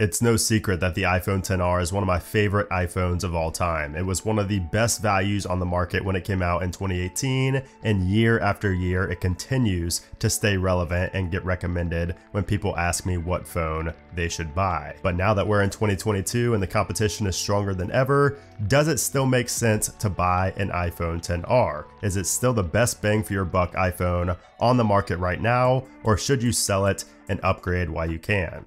It's no secret that the iPhone XR is one of my favorite iPhones of all time. It was one of the best values on the market when it came out in 2018, and year after year it continues to stay relevant and get recommended when people ask me what phone they should buy. But now that we're in 2022 and the competition is stronger than ever, does it still make sense to buy an iPhone XR? Is it still the best bang for your buck iPhone on the market right now, or should you sell it and upgrade while you can?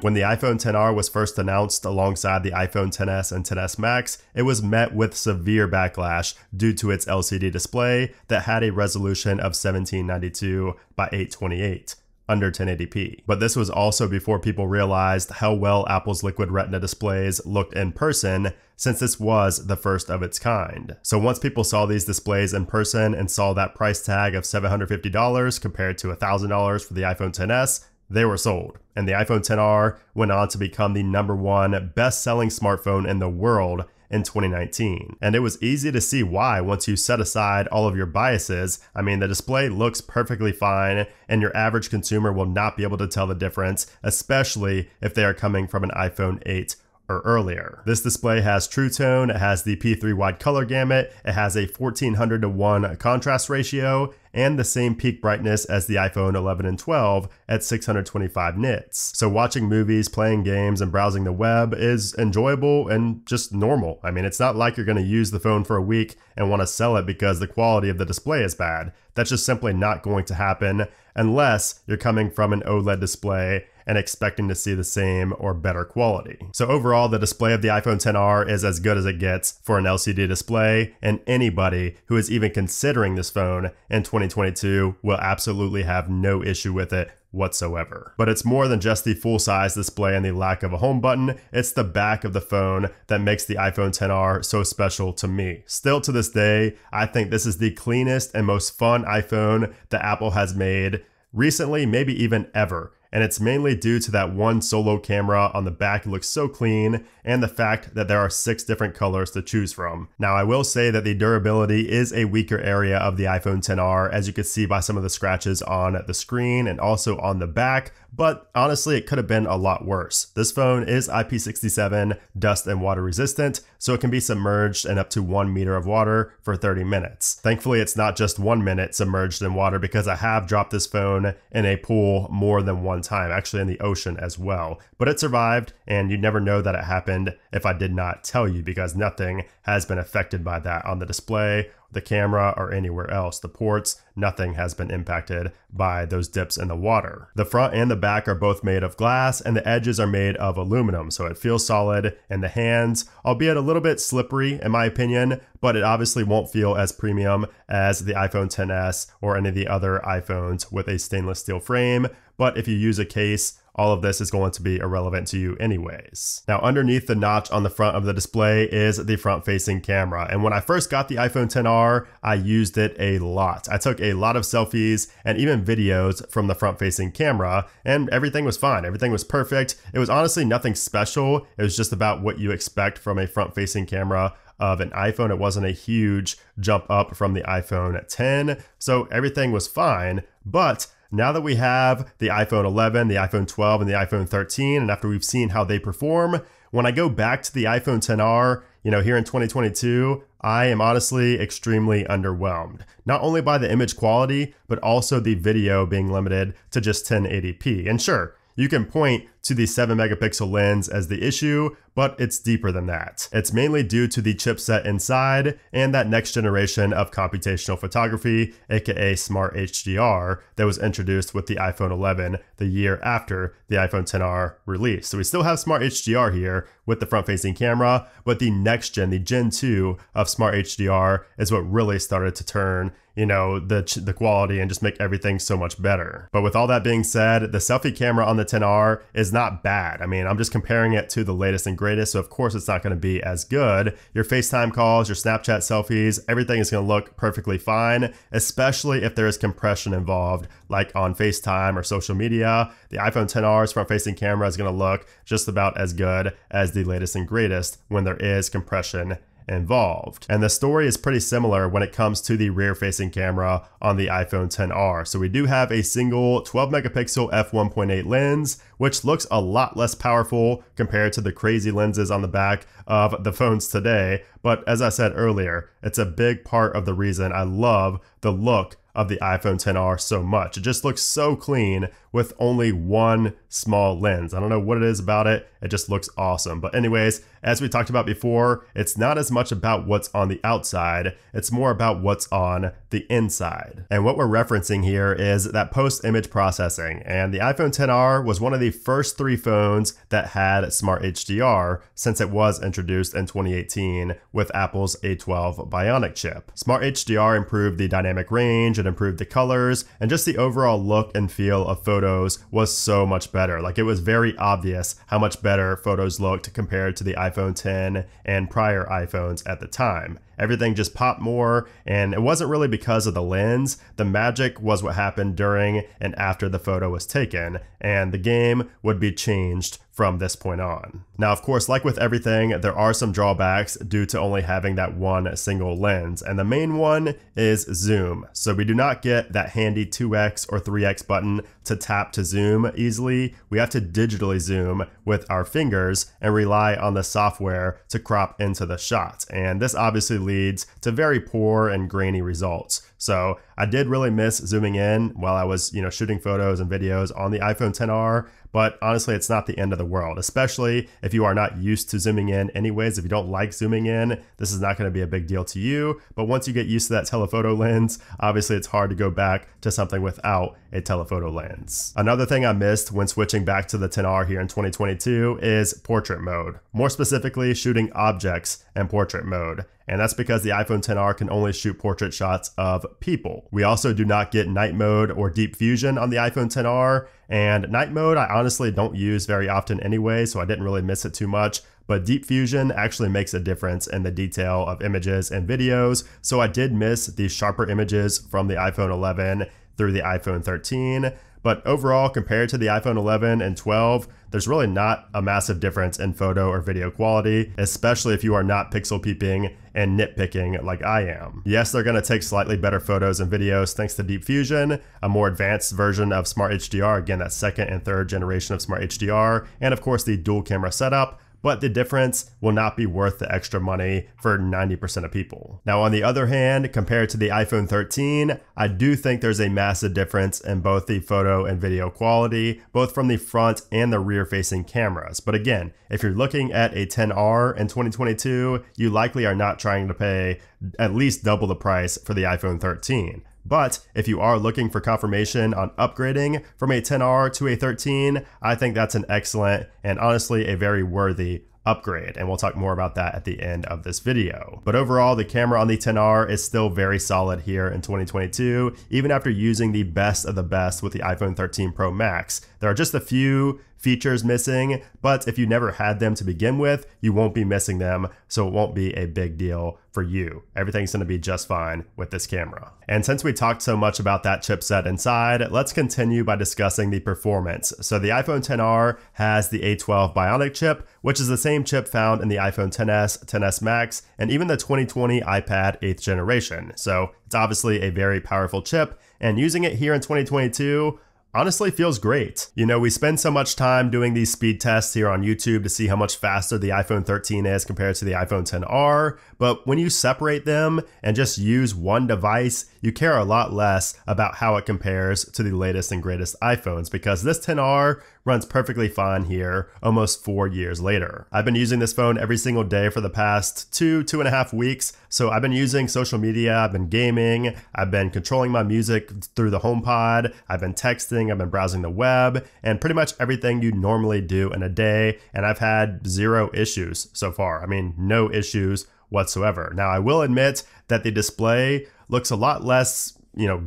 When the iPhone XR was first announced alongside the iPhone XS and XS Max, it was met with severe backlash due to its LCD display that had a resolution of 1792 by 828. Under 1080p. But this was also before people realized how well Apple's Liquid Retina displays looked in person, since this was the first of its kind. So once people saw these displays in person and saw that price tag of $750 compared to $1,000 for the iPhone XS, they were sold. And the iPhone XR went on to become the #1 best-selling smartphone in the world in 2019. And it was easy to see why once you set aside all of your biases. I mean, the display looks perfectly fine, and your average consumer will not be able to tell the difference, especially if they are coming from an iPhone 8 or earlier. This display has True Tone, it has the P3 wide color gamut, it has a 1400:1 contrast ratio, and the same peak brightness as the iPhone 11 and 12 at 625 nits. So watching movies, playing games, and browsing the web is enjoyable and just normal. I mean, it's not like you're going to use the phone for a week and want to sell it because the quality of the display is bad. That's just simply not going to happen unless you're coming from an OLED display and expecting to see the same or better quality. So overall, the display of the iPhone XR is as good as it gets for an LCD display, and anybody who is even considering this phone in 2022 will absolutely have no issue with it whatsoever. But it's more than just the full-size display and the lack of a home button, it's the back of the phone that makes the iPhone XR so special to me. Still to this day, I think this is the cleanest and most fun iPhone that Apple has made recently, maybe even ever. And it's mainly due to that one solo camera on the back. It looks so clean, and the fact that there are 6 different colors to choose from. Now, I will say that the durability is a weaker area of the iPhone XR, as you can see by some of the scratches on the screen and also on the back, but honestly, it could have been a lot worse. This phone is IP67 dust and water resistant, so it can be submerged in up to 1 meter of water for 30 minutes. Thankfully, it's not just 1 minute submerged in water, because I have dropped this phone in a pool more than one time, actually in the ocean as well. But it survived, and you'd never know that it happened if I did not tell you, because nothing has been affected by that on the display, the camera, or anywhere else. The ports, nothing has been impacted by those dips in the water. The front and the back are both made of glass, and the edges are made of aluminum, so it feels solid in the hands, albeit a little bit slippery in my opinion, but it obviously won't feel as premium as the iPhone XS or any of the other iPhones with a stainless steel frame. But if you use a case, all of this is going to be irrelevant to you anyways. Now, underneath the notch on the front of the display is the front-facing camera. And when I first got the iPhone XR, I used it a lot. I took a lot of selfies and even videos from the front-facing camera, and everything was fine. Everything was perfect. It was honestly nothing special. It was just about what you expect from a front-facing camera of an iPhone. It wasn't a huge jump up from the iPhone X, so everything was fine. But now that we have the iPhone 11, the iPhone 12, and the iPhone 13, and after we've seen how they perform, when I go back to the iPhone XR, here in 2022, I am honestly extremely underwhelmed. Not only by the image quality, but also the video being limited to just 1080p. And sure, you can point to the 7 megapixel lens as the issue, but it's deeper than that. It's mainly due to the chipset inside and that next generation of computational photography, aka Smart HDR, that was introduced with the iPhone 11 the year after the iPhone XR release. So we still have Smart HDR here with the front-facing camera, but the next gen, the Gen 2 of Smart HDR is what really started to turn the quality and just make everything so much better. But with all that being said, the selfie camera on the XR is not bad. I mean, I'm just comparing it to the latest and greatest, so of course it's not going to be as good. Your FaceTime calls, your Snapchat selfies, everything is going to look perfectly fine, especially if there is compression involved, like on FaceTime or social media. The iPhone XR's front-facing camera is going to look just about as good as the latest and greatest when there is compression involved. And the story is pretty similar when it comes to the rear-facing camera on the iPhone XR. So we do have a single 12 megapixel f1.8 lens, which looks a lot less powerful compared to the crazy lenses on the back of the phones today. But as I said earlier, it's a big part of the reason I love the look of the iPhone XR so much. It just looks so clean with only one small lens. I don't know what it is about it. It just looks awesome. But anyways, as we talked about before, it's not as much about what's on the outside. It's more about what's on the inside. And what we're referencing here is that post-image processing. And the iPhone XR was one of the first 3 phones that had Smart HDR since it was introduced in 2018 with Apple's A12 Bionic chip. Smart HDR improved the dynamic range, it improved the colors, and just the overall look and feel of photos was so much better. Like, it was very obvious how much better photos looked compared to the iPhone X and prior iPhones at the time. Everything just popped more, and it wasn't really because of the lens. The magic was what happened during and after the photo was taken, and the game would be changed from this point on. Now, of course, like with everything, there are some drawbacks due to only having that one single lens, and the main one is zoom. So we do not get that handy 2x or 3x button to tap to zoom easily. We have to digitally zoom with our fingers and rely on the software to crop into the shot, and this obviously leads to very poor and grainy results. So I did really miss zooming in while I was, shooting photos and videos on the iPhone XR, but honestly, it's not the end of the world, especially if you are not used to zooming in anyways. If you don't like zooming in, this is not going to be a big deal to you, but once you get used to that telephoto lens, obviously it's hard to go back to something without a telephoto lens. Another thing I missed when switching back to the XR here in 2022 is portrait mode, more specifically shooting objects in portrait mode. And that's because the iPhone XR can only shoot portrait shots of people. We also do not get night mode or deep fusion on the iPhone XR, and night mode I honestly don't use very often anyway, so I didn't really miss it too much. But deep fusion actually makes a difference in the detail of images and videos, so I did miss the sharper images from the iPhone 11 through the iPhone 13. But overall, compared to the iPhone 11 and 12, there's really not a massive difference in photo or video quality, especially if you are not pixel peeping and nitpicking like I am. Yes, they're going to take slightly better photos and videos thanks to Deep Fusion, a more advanced version of Smart HDR, again, that second and third generation of Smart HDR, and of course the dual camera setup. But the difference will not be worth the extra money for 90% of people. Now, on the other hand, compared to the iPhone 13, I do think there's a massive difference in both the photo and video quality, both from the front and the rear-facing cameras. But again, if you're looking at a XR in 2022, you likely are not trying to pay at least double the price for the iPhone 13. But if you are looking for confirmation on upgrading from a XR to a 13, I think that's an excellent and honestly a very worthy upgrade, and we'll talk more about that at the end of this video. But overall, the camera on the XR is still very solid here in 2022, even after using the best of the best with the iPhone 13 Pro Max. There are just a few features missing, but if you never had them to begin with, you won't be missing them, so it won't be a big deal for you. Everything's going to be just fine with this camera. And since we talked so much about that chipset inside, let's continue by discussing the performance. So the iPhone XR has the A12 Bionic chip, which is the same chip found in the iPhone XS, XS Max, and even the 2020 iPad 8th generation. So it's obviously a very powerful chip, and using it here in 2022 honestly feels great. We spend so much time doing these speed tests here on YouTube to see how much faster the iPhone 13 is compared to the iPhone XR, but when you separate them and just use one device, you care a lot less about how it compares to the latest and greatest iPhones, because this XR runs perfectly fine here almost 4 years later. I've been using this phone every single day for the past 2.5 weeks, so I've been using social media, I've been gaming, I've been controlling my music through the HomePod, I've been texting, I've been browsing the web, and pretty much everything you normally do in a day, and I've had 0 issues so far. I mean, no issues whatsoever. Now, I will admit that the display looks a lot less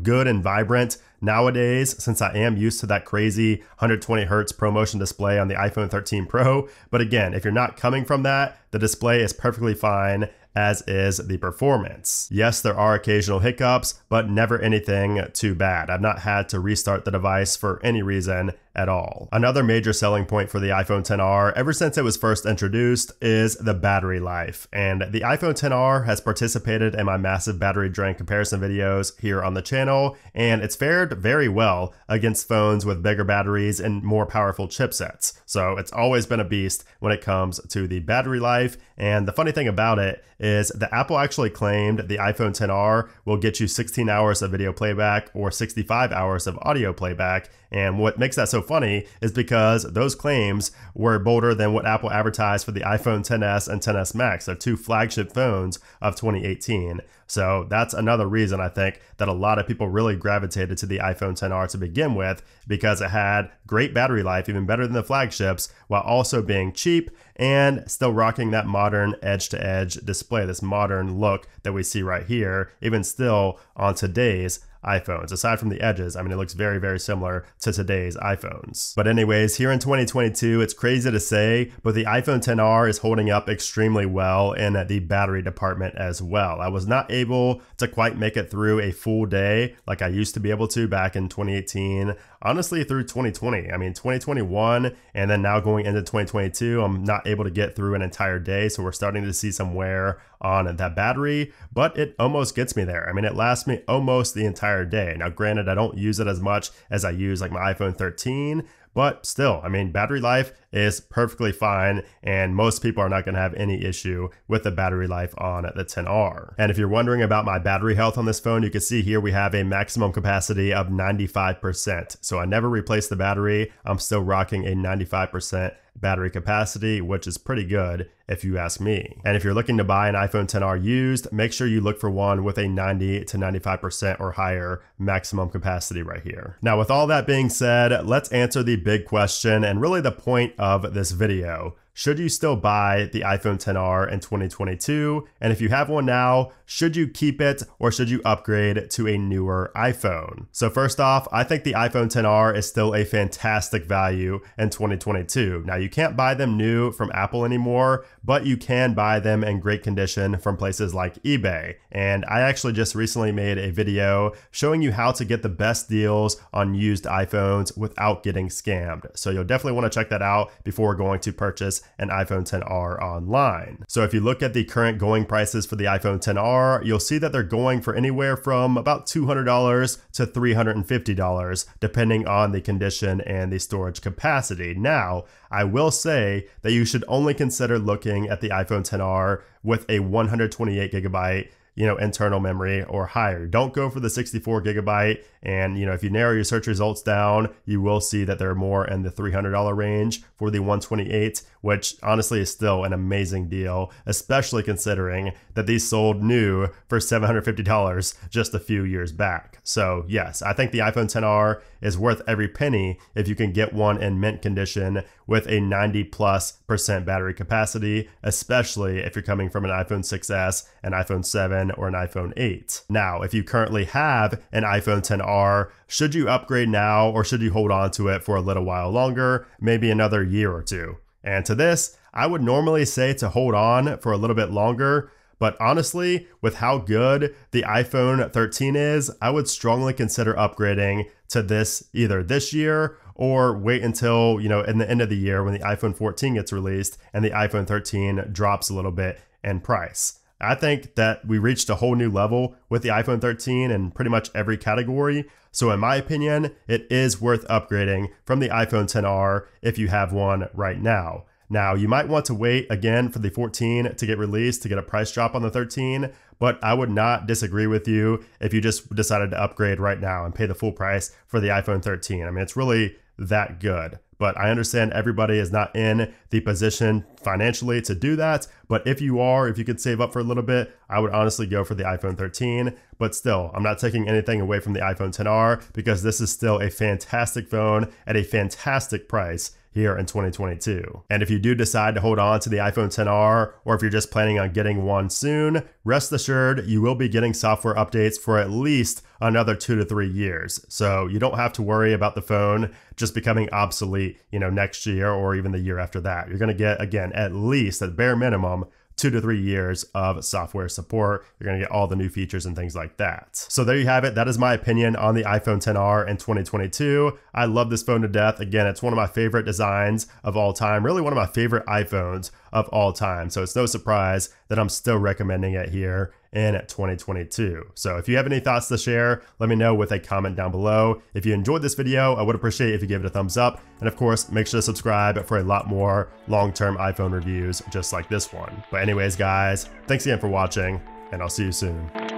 good and vibrant nowadays, since I am used to that crazy 120 hertz ProMotion display on the iPhone 13 Pro. But again, if you're not coming from that, the display is perfectly fine, as is the performance. Yes, there are occasional hiccups, but never anything too bad. I've not had to restart the device for any reason at all. Another major selling point for the iPhone XR, ever since it was first introduced, is the battery life. And the iPhone XR has participated in my massive battery drain comparison videos here on the channel, and it's fared very well against phones with bigger batteries and more powerful chipsets. So it's always been a beast when it comes to the battery life. And the funny thing about it is that Apple actually claimed the iPhone XR will get you 16 hours of video playback or 65 hours of audio playback. And what makes that so funny is because those claims were bolder than what Apple advertised for the iPhone XS and XS Max, their two flagship phones of 2018. So that's another reason I think that a lot of people really gravitated to the iPhone XR to begin with, because it had great battery life, even better than the flagships, while also being cheap and still rocking that modern edge-to-edge display, this modern look that we see right here, even still on today's iPhones. Aside from the edges, I mean, it looks very, very similar to today's iPhones. But anyways, here in 2022, it's crazy to say, but the iPhone XR is holding up extremely well in the battery department as well. I was not able to quite make it through a full day like I used to be able to back in 2018, honestly through 2020. I mean, 2021 and then now going into 2022, I'm not able to get through an entire day. So we're starting to see some wear on that battery, but it almost gets me there. I mean, it lasts me almost the entire day. Now, granted, I don't use it as much as I use like my iPhone 13, but still, I mean, battery life is perfectly fine, and most people are not going to have any issue with the battery life on the XR. And if you're wondering about my battery health on this phone, you can see here we have a maximum capacity of 95%. So I never replaced the battery. I'm still rocking a 95% battery capacity, which is pretty good if you ask me. And if you're looking to buy an iPhone XR used, make sure you look for one with a 90 to 95% or higher maximum capacity right here. Now, with all that being said, let's answer the big question and really the point of this video. Should you still buy the iPhone XR in 2022? And if you have one now, should you keep it or should you upgrade to a newer iPhone? So first off, I think the iPhone XR is still a fantastic value in 2022. Now, you can't buy them new from Apple anymore, but you can buy them in great condition from places like eBay. And I actually just recently made a video showing you how to get the best deals on used iPhones without getting scammed. So you'll definitely want to check that out before going to purchase an iPhone XR online. So if you look at the current going prices for the iPhone XR, you'll see that they're going for anywhere from about $200 to $350, depending on the condition and the storage capacity. Now, I will say that you should only consider looking at the iPhone XR with a 128 gigabyte internal memory or higher. Don't go for the 64 gigabyte. And, if you narrow your search results down, you will see that they're more in the $300 range for the 128, which honestly is still an amazing deal, especially considering that these sold new for $750 just a few years back. So yes, I think the iPhone XR is worth every penny if you can get one in mint condition with a 90+% battery capacity, especially if you're coming from an iPhone 6s, an iPhone 7, or an iPhone 8. Now, if you currently have an iPhone XR, should you upgrade now or should you hold on to it for a little while longer, maybe another year or two? And to this, I would normally say to hold on for a little bit longer, but honestly, with how good the iPhone 13 is, I would strongly consider upgrading to this either this year or wait until, in the end of the year when the iPhone 14 gets released and the iPhone 13 drops a little bit in price. I think that we reached a whole new level with the iPhone 13 in pretty much every category. So in my opinion, it is worth upgrading from the iPhone XR if you have one right now. Now, you might want to wait again for the 14 to get released to get a price drop on the 13, but I would not disagree with you if you just decided to upgrade right now and pay the full price for the iPhone 13. I mean, it's really that good. But I understand everybody is not in the position financially to do that. But if you are, if you could save up for a little bit, I would honestly go for the iPhone 13. But still, I'm not taking anything away from the iPhone XR because this is still a fantastic phone at a fantastic price here in 2022. And if you do decide to hold on to the iPhone XR, or if you're just planning on getting one soon, rest assured you will be getting software updates for at least another 2 to 3 years. So you don't have to worry about the phone just becoming obsolete, next year or even the year after that. You're going to get, again, at least at bare minimum, 2 to 3 years of software support. You're going to get all the new features and things like that. So there you have it. That is my opinion on the iPhone XR in 2022. I love this phone to death. Again, it's one of my favorite designs of all time, really one of my favorite iPhones of all time. So it's no surprise that I'm still recommending it here in 2022. So if you have any thoughts to share, let me know with a comment down below. If you enjoyed this video, I would appreciate if you give it a thumbs up. And of course, make sure to subscribe for a lot more long-term iPhone reviews just like this one. But anyways, guys, thanks again for watching, and I'll see you soon.